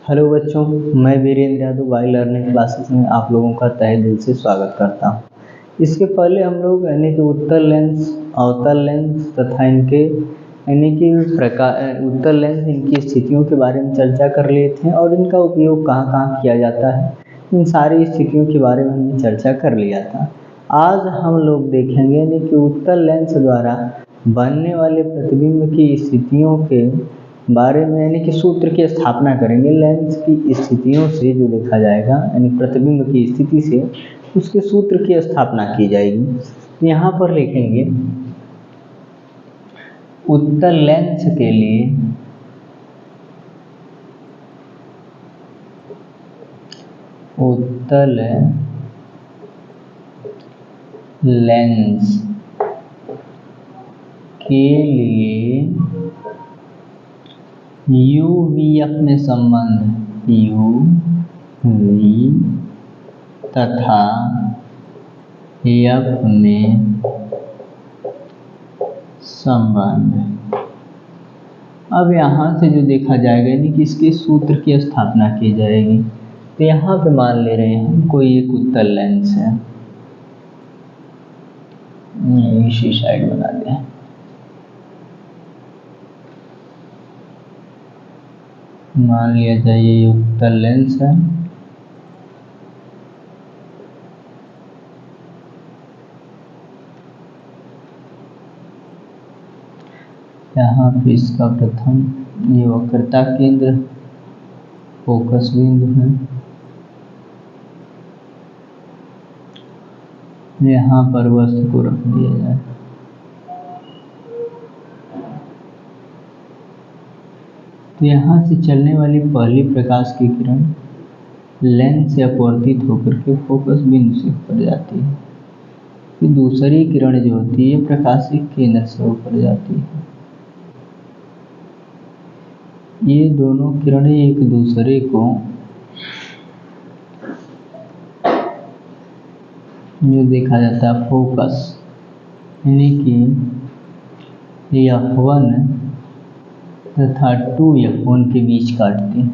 Hello बच्चों, मैं Virendra Yadav Y learning classes में आप लोगों का तहे दिल से स्वागत करता हूँ। इसके पहले हम लोग यानी कि उत्तल लेंस, अवतल लेंस तथा इनके यानी कि उत्तल लेंस इनकी स्थितियों के बारे में चर्चा कर लिए थे और इनका उपयोग कहाँ कहाँ किया जाता है, इन सारी स्थितियों के बारे में हमने चर्चा कर लिया था। आज हम लोग देखेंगे यानी कि उत्तल लेंस द्वारा बनने वाले प्रतिबिंब की स्थितियों के बारे में यानी कि सूत्र की स्थापना करेंगे। लेंस की स्थितियों से जो देखा जाएगा यानी प्रतिबिंब की स्थिति से उसके सूत्र की स्थापना की जाएगी। यहाँ पर लिखेंगे उत्तल लेंस के लिए उत्तल लेंस के लिए UVF में संबंध UV तथा F में संबंध। अब यहाँ से जो देखा जाएगा यानी कि इसके सूत्र की स्थापना की जाएगी। तो यहाँ पे मान ले रहे हैं कोई एक उत्तल लेंस है, इसी साइड बना दें। मान लिया जाए ये उत्तल लेंस है, यहाँ पे इसका प्रथम ये वक्रता केंद्र फोकस बिंदु है, यहाँ पर वस्तु को रख दिया जाए। तो यहाँ से चलने वाली पहली प्रकाश की किरण लेंस से अपवर्तित होकर के फोकस बिंदु से ऊपर जाती है। फिर दूसरी किरण जो होती है प्रकाशिक केंद्र से ऊपर जाती है। ये दोनों किरणें एक दूसरे को जो देखा जाता है फोकस यानी कि F1 तथा 2F1 के बीच काटते हैं।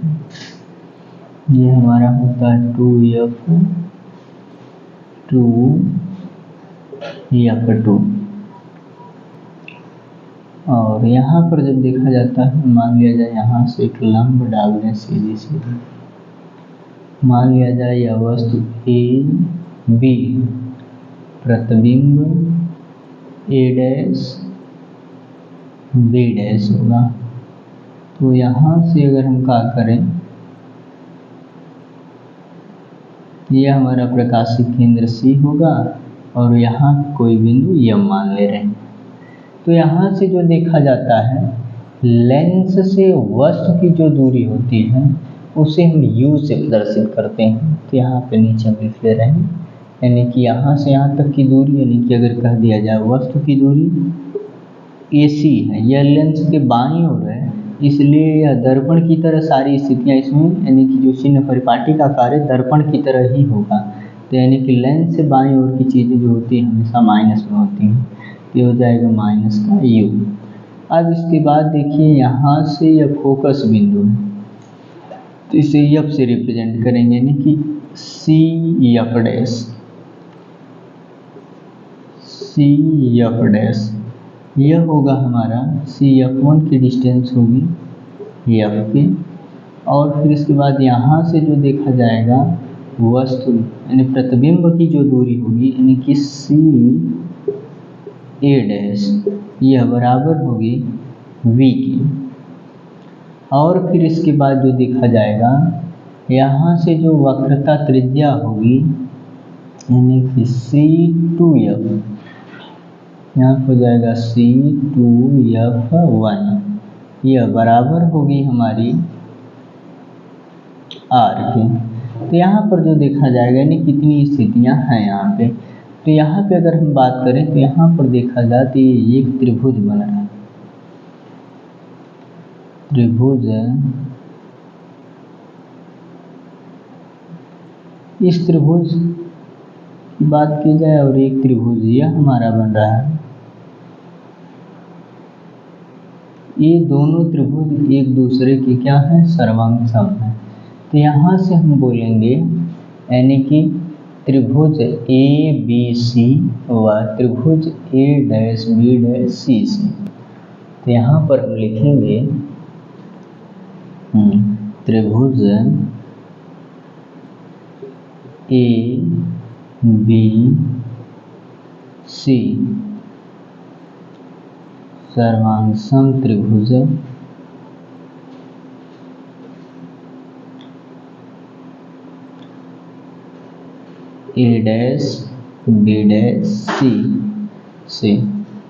ये हमारा होता है 2F2 और यहाँ पर जब देखा जाता है मान लिया जाए यहाँ से एक लंब डाल दें सीधी सीधी। मान लिया जाए यह वस्तु A B प्रतिबिंब A डैश B डैश होगा। तो यहाँ से अगर हम क्या करें, यह हमारा प्रकाशिक केंद्र C होगा और यहाँ कोई बिंदु M मान ले रहे हैं। तो यहाँ से जो देखा जाता है लेंस से वस्तु की जो दूरी होती है उसे हम U से प्रदर्शित करते हैं। तो यहाँ पे नीचे हम लिख ले रहे हैं यानी कि यहाँ से यहाँ तक की दूरी यानी कि अगर कह दिया जाए वस्तु की दूरी AC है, यह लेंस के बाईं ओर है, इसलिए यह दर्पण की तरह सारी स्थितियाँ इसमें यानी कि जो चिन्ह परिपाटी का कार्य दर्पण की तरह ही होगा। तो यानी कि लेंस से बाईं ओर की चीज़ें जो होती हैं हमेशा माइनस में होती हैं। ये हो जाएगा माइनस का U। अब इसके बाद देखिए यहाँ से यह फोकस बिंदु है, तो इसे F से रिप्रेजेंट करेंगे यानी कि CF डैश। यह होगा हमारा CF1 की डिस्टेंस होगी F की और फिर इसके बाद यहाँ से जो देखा जाएगा वस्तु यानी प्रतिबिंब की जो दूरी होगी यानी कि CA डैश, यह बराबर होगी V की। और फिर इसके बाद जो देखा जाएगा यहाँ से जो वक्रता त्रिज्या होगी यानी कि C2F, यहाँ हो जाएगा C2F1, यह बराबर होगी हमारी R की। तो यहाँ पर जो देखा जाएगा यानी कितनी स्थितियाँ हैं यहाँ पे। तो यहाँ पे अगर हम बात करें तो यहाँ पर देखा जाए तो ये एक त्रिभुज बना है। त्रिभुज इस त्रिभुज की बात की जाए और एक त्रिभुज यह हमारा बन रहा है। ये दोनों त्रिभुज एक दूसरे के क्या है, सर्वांग सम है। तो यहाँ से हम बोलेंगे यानी कि त्रिभुज ए बी सी व त्रिभुज ए डैश बी डैश सी से। तो यहाँ पर हम लिखेंगे त्रिभुज ए बी सी सर्वांग त्रिभुज ए डैश बी डैश सी से।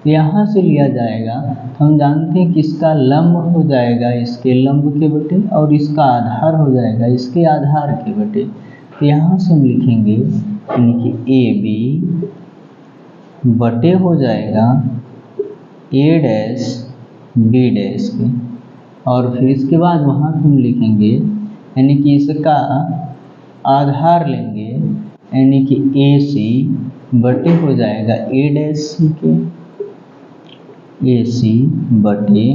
तो यहाँ से लिया जाएगा, हम जानते हैं कि इसका लंब हो जाएगा इसके लंब के बटे और इसका आधार हो जाएगा इसके आधार के बटे। तो यहाँ से हम लिखेंगे यानी कि ए बी बटे हो जाएगा ए डैश बी डैश के, और फिर इसके बाद वहाँ पे हम लिखेंगे यानी कि इसका आधार लेंगे यानी कि ए सी बटे हो जाएगा ए डैश सी के, ए सी बटे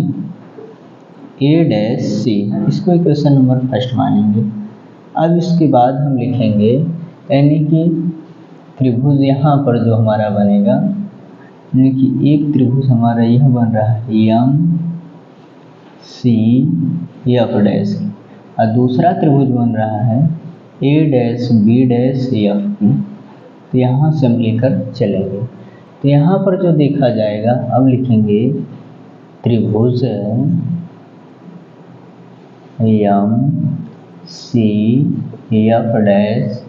ए डैश सी। इसको इक्वेशन नंबर फर्स्ट मानेंगे। अब इसके बाद हम लिखेंगे यानी कि त्रिभुज यहाँ पर जो हमारा बनेगा यानी कि एक त्रिभुज हमारा यह बन रहा है एम सी एफ डैश, और दूसरा त्रिभुज बन रहा है ए डैश बी डैश एफ की। तो यहाँ से हम लेकर चलेंगे। तो यहाँ पर जो देखा जाएगा, अब लिखेंगे त्रिभुज एम सी एफ डैश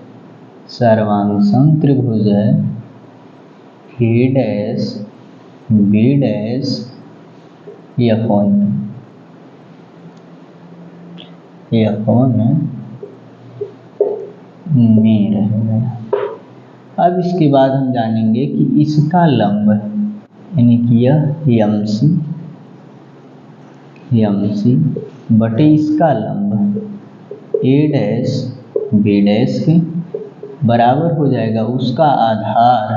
सर्वांग त्रिभुज ए डैश बी डैश एफ में रहेगा। अब इसके बाद हम जानेंगे कि इसका लंब यानी कि यह एम सी बटे इसका लंब ए डैश बी डैश के बराबर हो जाएगा उसका आधार,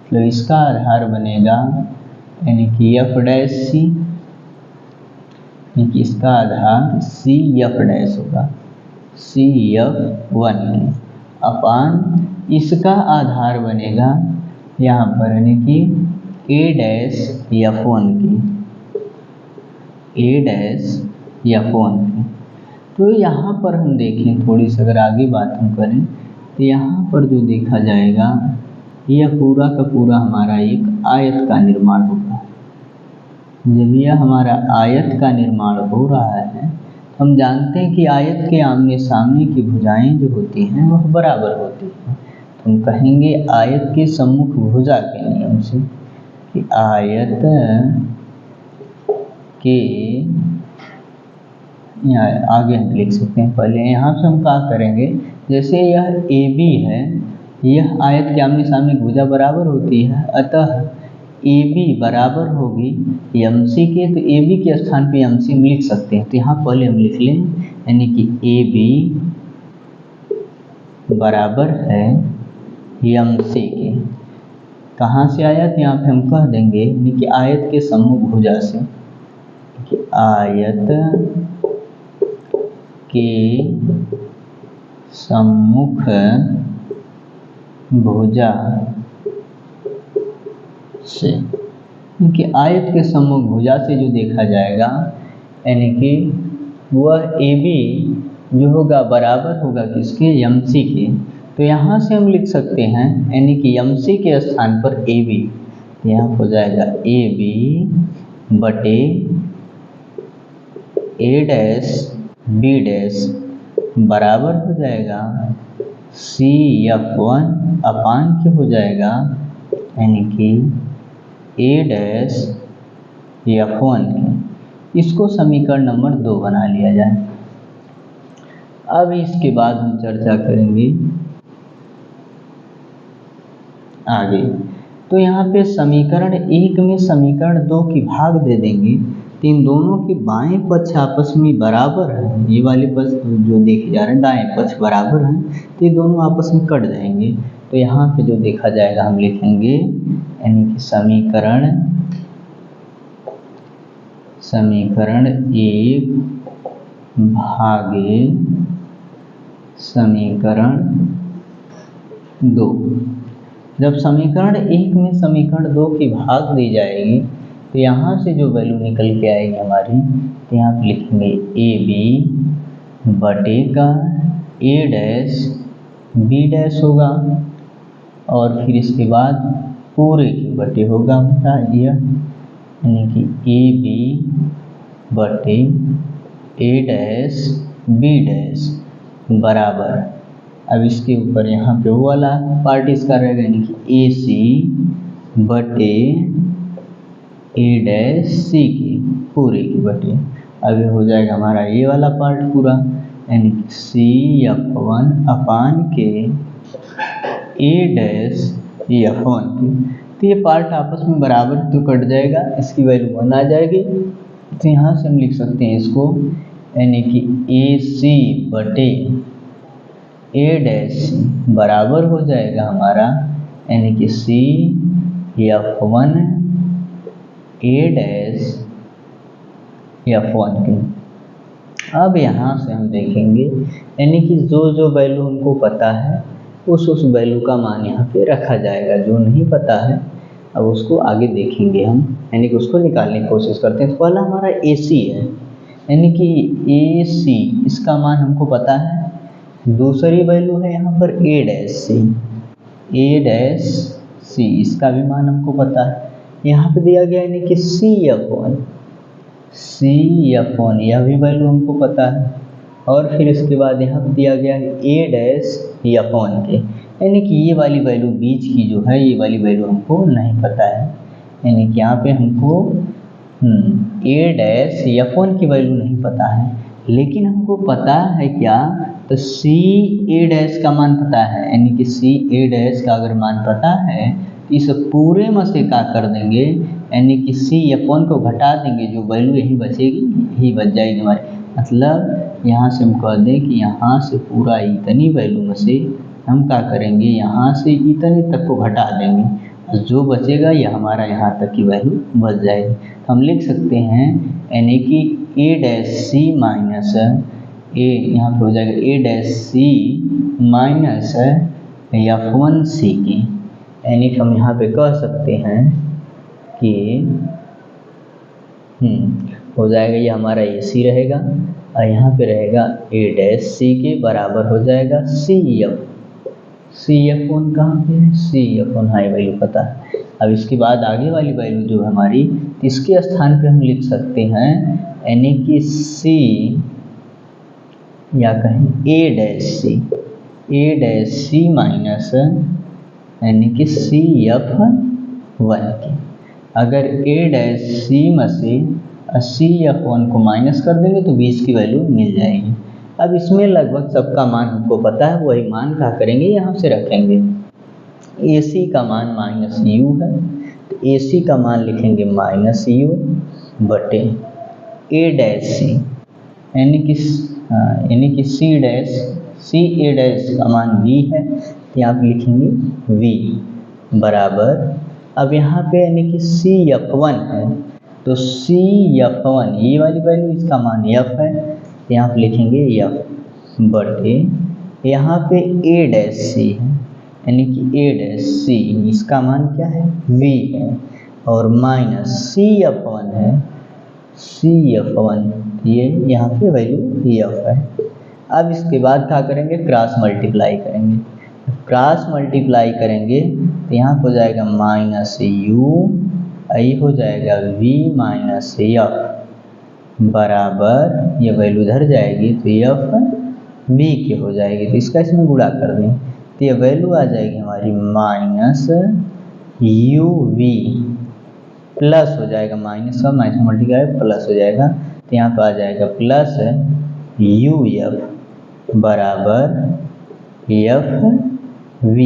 तो इसका आधार बनेगा यानी कि एफ डैश सी, यानी कि इसका आधार सी एफ डैश होगा सी एफ वन के अपान इसका आधार बनेगा यहाँ पर यानी कि ए डैश एफ वन की, ए डैश एफ वन की। तो यहाँ पर हम देखें थोड़ी सी अगर आगे बात हम करें तो यहाँ पर जो देखा जाएगा यह पूरा का पूरा हमारा एक आयत का निर्माण होगा। जब यह हमारा आयत का निर्माण हो रहा है, हम जानते हैं कि आयत के आमने सामने की भुजाएं जो होती हैं वह बराबर होती हैं। तो हम कहेंगे आयत के सम्मुख भुजा के नियम से कि आयत के आगे हम लिख सकते हैं। पहले यहाँ से हम क्या करेंगे, जैसे यह ए बी है, यह आयत के आमने सामने भुजा बराबर होती है, अतः ए बी बराबर होगी एम सी के। तो ए बी के स्थान पे एम सी हम लिख सकते हैं। तो यहाँ पहले हम लिख लें यानी कि ए बी बराबर है एम सी के। कहाँ से आया, तो यहाँ पे हम कह देंगे यानी कि आयत के सम्मुख भुजा से कि आयत के सम्मुख भुजा से, क्योंकि आयत के सम्मुख भुजा से जो देखा जाएगा यानी कि वह ए बी जो होगा बराबर होगा किसके, एम सी के। तो यहाँ से हम लिख सकते हैं यानी कि एम सी के स्थान पर ए बी, यहाँ हो जाएगा ए बी बटे ए डैश बी डैश बराबर हो जाएगा सी एफ वन अपान के हो जाएगा यानी कि ए डैश एफ वन के। इसको समीकरण नंबर 2 बना लिया जाए। अब इसके बाद हम चर्चा करेंगे आगे। तो यहाँ पे समीकरण 1 में समीकरण 2 की भाग दे देंगे, तो इन दोनों के बाएं पक्ष आपस में बराबर है, ये वाले पक्ष जो देखे जा रहे हैं दाएं पक्ष बराबर हैं, तो ये दोनों आपस में कट जाएंगे। तो यहाँ पे जो देखा जाएगा हम लिखेंगे यानी कि समीकरण 1 भागे समीकरण 2। जब समीकरण 1 में समीकरण 2 की भाग दी जाएगी तो यहाँ से जो वैल्यू निकल के आएगी हमारी, तो यहाँ पे लिखेंगे ए बी बटे का ए डैश बी डैश होगा, और फिर इसके बाद पूरे के बटे होगा हमारा यह, यानी कि ए बी बटे ए डैश बी डैश बराबर, अब इसके ऊपर यहाँ पे वो वाला पार्ट इसका रहेगा, यानी कि ए सी बटे ए डैश सी के पूरे के बटे। अब ये हो जाएगा हमारा ये वाला पार्ट पूरा, यानी कि CF1 अपान के ए डैश F1 के। तो ये पार्ट आपस में बराबर तो कट जाएगा, इसकी वैल्यू 1 आ जाएगी। तो यहाँ से हम लिख सकते हैं इसको, यानी कि ए सी बटे ए डैश बराबर हो जाएगा हमारा, यानी कि CF1 ए डैश F1 के। अब यहाँ से हम देखेंगे, यानी कि जो वैल्यू हमको पता है उस वैल्यू का मान यहाँ पे रखा जाएगा, जो नहीं पता है अब उसको आगे देखेंगे हम, यानी कि उसको निकालने की कोशिश करते हैं। तो पहला हमारा ए सी है, यानी कि ए सी इसका मान हमको पता है। दूसरी वैल्यू है यहाँ पर ए डैश सी, इसका भी मान हमको पता है। यहाँ पे दिया गया यानी कि CF1 यह भी वैल्यू हमको पता है, और फिर इसके बाद यहाँ पे दिया गया है ए डैश F1 के, यानी कि ये वाली वैल्यू बीच की जो है ये वाली वैल्यू हमको नहीं पता है, यानी कि यहाँ पे हमको ए डैश F1 की वैल्यू नहीं पता है, लेकिन हमको पता है क्या, तो सी ए डैश का मान पता है, यानी कि सी ए डैश का अगर मान पता है तो इस पूरे में से क्या कर देंगे, यानी कि CF1 को घटा देंगे, जो वैल्यू यही बचेगी यही बच जाएगी हमारी। मतलब यहाँ से हम कह दें कि यहाँ से पूरा इतनी वैल्यू में से हम क्या करेंगे, यहाँ से इतने तक को घटा देंगे, जो बचेगा ये हमारा यहाँ तक की वैल्यू बच जाएगी। तो हम लिख सकते हैं, यानी कि ए डैश सी माइनस ए, यहाँ पे हो जाएगा ए डैश सी माइनस F1 सी की, यानी कि हम यहाँ पे कह सकते हैं कि हो जाएगा ये हमारा ए सी रहेगा, और यहाँ पे रहेगा ए डैश सी के बराबर हो जाएगा CF1 कहाँ पे है, CF1 हाई वैल्यू पता है। अब इसके बाद आगे वाली वैल्यू जो हमारी, इसके स्थान पे हम लिख सकते हैं, यानी कि सी या कहें ए डैश सी माइनस यानी कि CF1 की। अगर ए डैश सी में से CF1 को माइनस कर देंगे तो 20 की वैल्यू मिल जाएगी। अब इसमें लगभग सबका मान हमको पता है, वही मान क्या करेंगे यहाँ से रखेंगे। AC का मान -u है, तो AC का मान लिखेंगे -u बटे ए डैश सी, यानी कि सी ए डैश का मान v है, तो यहाँ पे लिखेंगे v बराबर, अब यहाँ पे यानी कि CF1 है, तो CF1 ये वाली वैल्यू इसका मान f है, तो यहाँ पे लिखेंगे f बटे, यहाँ पे ए डैश सी है, यानी कि ए डैश सी इसका मान क्या है v है, और माइनस CF1 है, CF1 ये यहाँ पे वैल्यू f है। अब इसके बाद क्या करेंगे, क्रॉस मल्टीप्लाई करेंगे। क्रॉस मल्टीप्लाई करेंगे तो यहाँ हो जाएगा -u, ये हो जाएगा v माइनस f बराबर, ये वैल्यू इधर जाएगी तो f v के हो जाएगी, तो इसका इसमें गुणा कर दें तो ये वैल्यू आ जाएगी हमारी -uv प्लस हो जाएगा, माइनस का माइनस मल्टीप्लाई प्लस हो जाएगा, तो यहाँ पर आ जाएगा प्लस uf बराबर fv।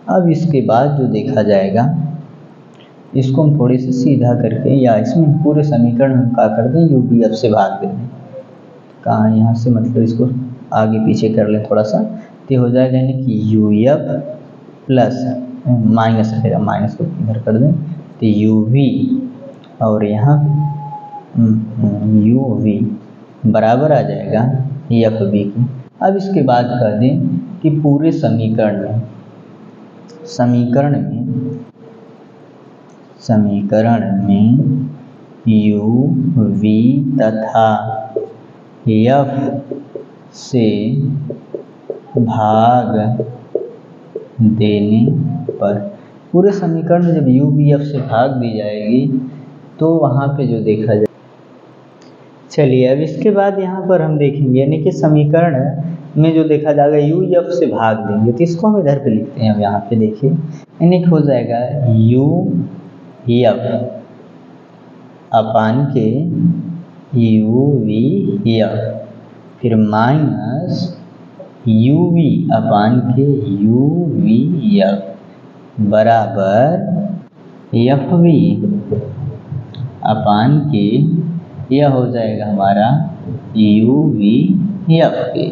अब इसके बाद जो देखा जाएगा, इसको हम थोड़ी सी सीधा करके या इसमें पूरे समीकरण हम क्या कर दें, uvf से भाग दे दें। कहाँ यहाँ से मतलब इसको आगे पीछे कर लें थोड़ा सा, तो हो जाएगा यानी कि uf प्लस माइनस रहेगा, माइनस को इधर कर दें तो uv, और यहाँ uv बराबर आ जाएगा fv की। अब इसके बाद कह दें कि पूरे समीकरण में u v तथा f से भाग देने पर, पूरे समीकरण में जब u v f से भाग दी जाएगी तो वहाँ पे जो देखा जाए। चलिए अब इसके बाद यहाँ पर हम देखेंगे, यानी कि समीकरण में जो देखा जाएगा u f से भाग देंगे तो इसको हम इधर पे लिखते हैं। अब यहाँ पे देखिए, यानी कि हो जाएगा u f अपान के u v f, फिर माइनस u v अपान के u v f बराबर f v अपान के, यह हो जाएगा हमारा u v f के।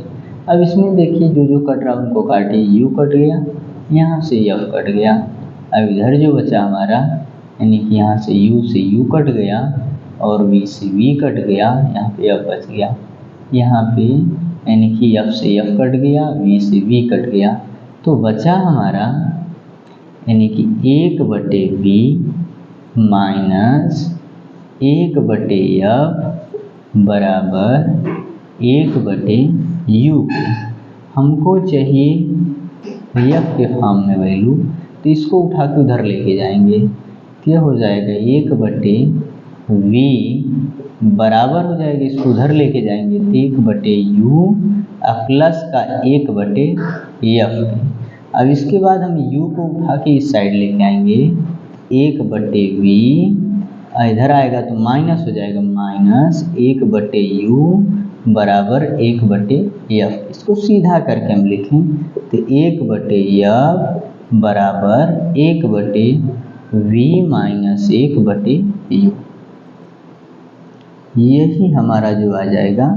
अब इसमें देखिए जो जो कट रहा उनको काटिए, u कट गया, यहाँ से f कट गया। अब इधर जो बचा हमारा, यानी कि यहाँ से u से u कट गया और v से v कट गया, यहाँ पे f बच गया। यहाँ पे यानी कि f से f कट गया, v से v कट गया, तो बचा हमारा यानी कि 1/v माइनस 1/f बराबर 1/u। हमको चाहिए f के फॉर्म में वैल्यू, तो इसको उठा के उधर लेके जाएंगे, क्या हो जाएगा 1/v बराबर हो जाएगा, इसको उधर लेके जाएंगे 1/u प्लस का 1/f। अब इसके बाद हम u को उठा के इस साइड लेके आएंगे, 1/v इधर आएगा तो माइनस हो जाएगा, माइनस 1/u बराबर 1/f। इसको सीधा करके हम लिखें तो 1/f बराबर 1/v माइनस 1/u। यही हमारा जो आ जाएगा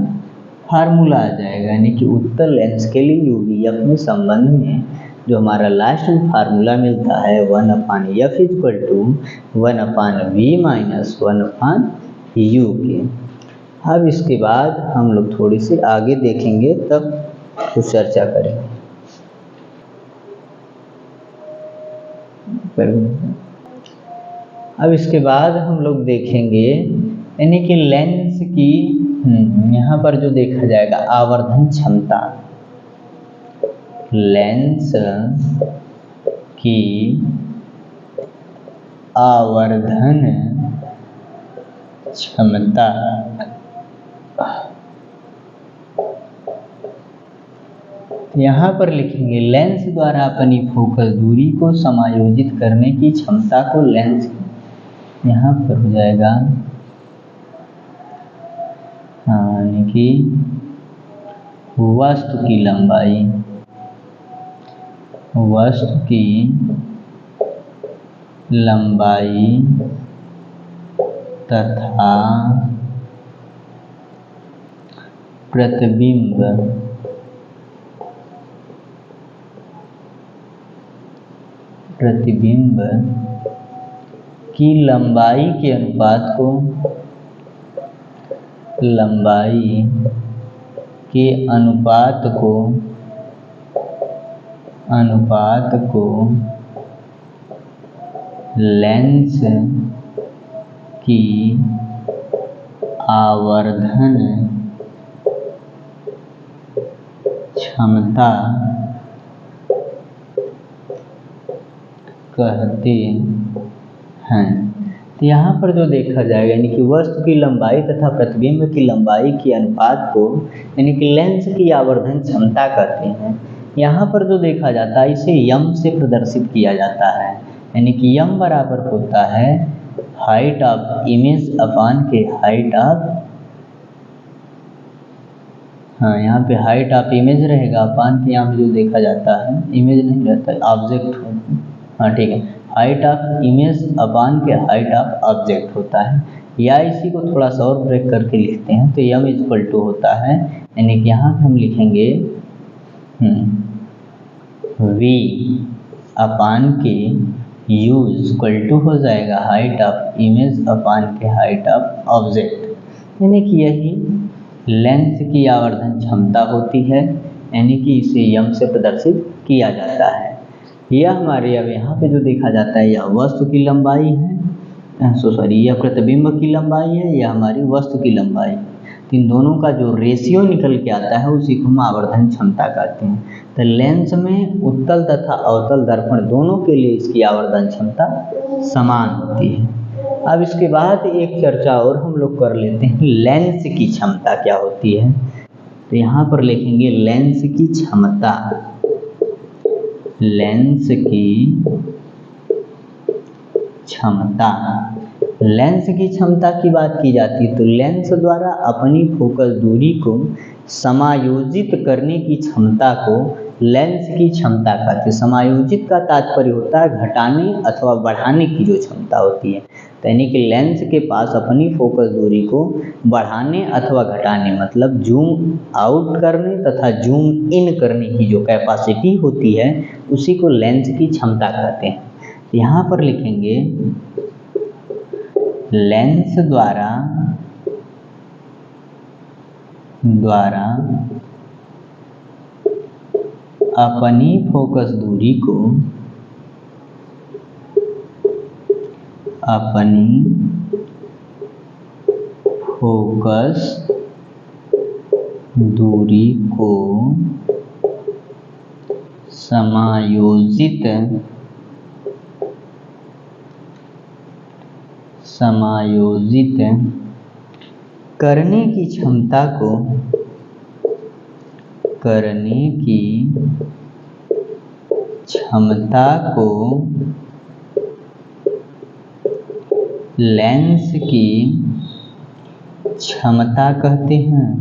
फार्मूला आ जाएगा, यानी कि उत्तर लेंस के लिए u v f में संबंध में जो हमारा लास्ट में फार्मूला मिलता है 1/f equal to 1/v minus 1/u के। अब इसके बाद हम लोग थोड़ी सी आगे देखेंगे, तब कुछ चर्चा करेंगे। अब इसके बाद हम लोग देखेंगे यानी कि लेंस की यहाँ पर जो देखा जाएगा आवर्धन क्षमता, लेंस की आवर्धन क्षमता। यहाँ पर लिखेंगे लेंस द्वारा अपनी फोकस दूरी को समायोजित करने की क्षमता को लेंस, यहाँ पर हो जाएगा यानी कि वस्तु की लंबाई, वस्तु की लंबाई तथा प्रतिबिंब की लंबाई के अनुपात को लेंस की आवर्धन क्षमता कहते हैं। तो यहाँ पर जो देखा जाएगा यानी कि वस्तु की लंबाई तथा प्रतिबिंब की लंबाई के अनुपात को यानी कि लेंस की आवर्धन क्षमता कहते हैं। यहाँ पर जो देखा जाता है इसे m से प्रदर्शित किया जाता है, यानी कि m बराबर होता है हाइट ऑफ इमेज अपान के हाइट ऑफ, यहाँ पे हाइट ऑफ इमेज रहेगा, अपान के यहाँ पे जो देखा जाता है इमेज नहीं रहता है, ऑब्जेक्ट होता है। ठीक है, हाइट ऑफ इमेज अपान के हाइट ऑफ ऑब्जेक्ट होता है। या इसी को थोड़ा सा और ब्रेक करके लिखते हैं तो m इक्वल टू होता है, यानी कि यहाँ हम लिखेंगे v अपान के u इक्वल टू हो जाएगा हाइट ऑफ इमेज अपान के हाइट ऑफ ऑब्जेक्ट, यानी कि यही लेंस की आवर्धन क्षमता होती है। यानी कि इसे यम से प्रदर्शित किया जाता है। यह हमारे अब यहाँ पे जो देखा जाता है, यह वस्तु की लंबाई है, यह प्रतिबिंब की लंबाई है, यह हमारी वस्तु की लंबाई है। तो इन दोनों का जो रेशियो निकल के आता है उसी को हम आवर्धन क्षमता कहते हैं। तो लेंस में उत्तल तथा अवतल दर्पण दोनों के लिए इसकी आवर्धन क्षमता समान होती है। अब इसके बाद एक चर्चा और हम लोग कर लेते हैं, लेंस की क्षमता क्या होती है। तो यहाँ पर लिखेंगे लेंस की क्षमता। लेंस की क्षमता, लेंस की क्षमता की बात की जाती है तो लेंस द्वारा अपनी फोकस दूरी को समायोजित करने की क्षमता को लेंस की क्षमता कहते हैं। समायोजित का तात्पर्य होता है घटाने अथवा बढ़ाने की जो क्षमता होती है, यानी कि लेंस के पास अपनी फोकस दूरी को बढ़ाने अथवा घटाने, मतलब जूम आउट करने तथा जूम इन करने की जो कैपेसिटी होती है उसी को लेंस की क्षमता कहते हैं। यहाँ पर लिखेंगे लेंस द्वारा अपनी फोकस दूरी को समायोजित करने की क्षमता को लेंस की क्षमता कहते हैं।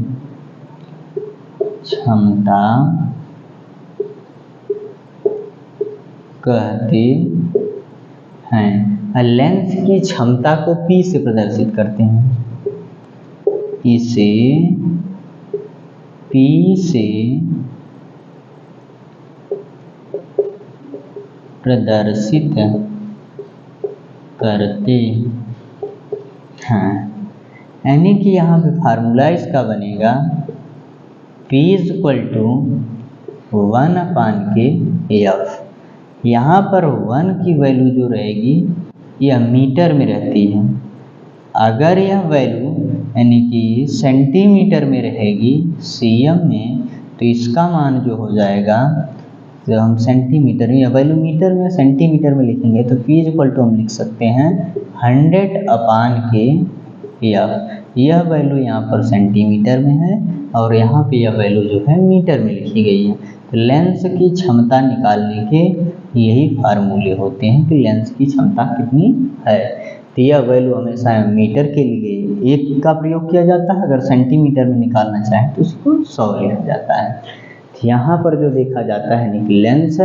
लेंस की क्षमता को P से प्रदर्शित करते हैं। इसे P से प्रदर्शित करते हैं, यानी कि यहाँ पे फार्मूला इसका बनेगा P = 1/K/F। यहाँ पर 1 की वैल्यू जो रहेगी यह मीटर में रहती है। अगर यह वैल्यू यानी कि सेंटीमीटर में रहेगी cm में, तो इसका मान जो हो जाएगा, जब हम सेंटीमीटर में या वैल्यू मीटर में सेंटीमीटर में लिखेंगे तो P = हम लिख सकते हैं 100/K/F। यह वैल्यू यहाँ पर सेंटीमीटर में है और यहाँ पे यह वैल्यू जो है मीटर में लिखी गई है। तो लेंस की क्षमता निकालने के यही फार्मूले होते हैं कि लेंस की क्षमता कितनी है। तो यह वैल्यू हमेशा मीटर के लिए 1 का प्रयोग किया जाता है, अगर सेंटीमीटर में निकालना चाहें तो उसको 100 लिखा जाता है। यहाँ पर जो देखा जाता है कि लेंस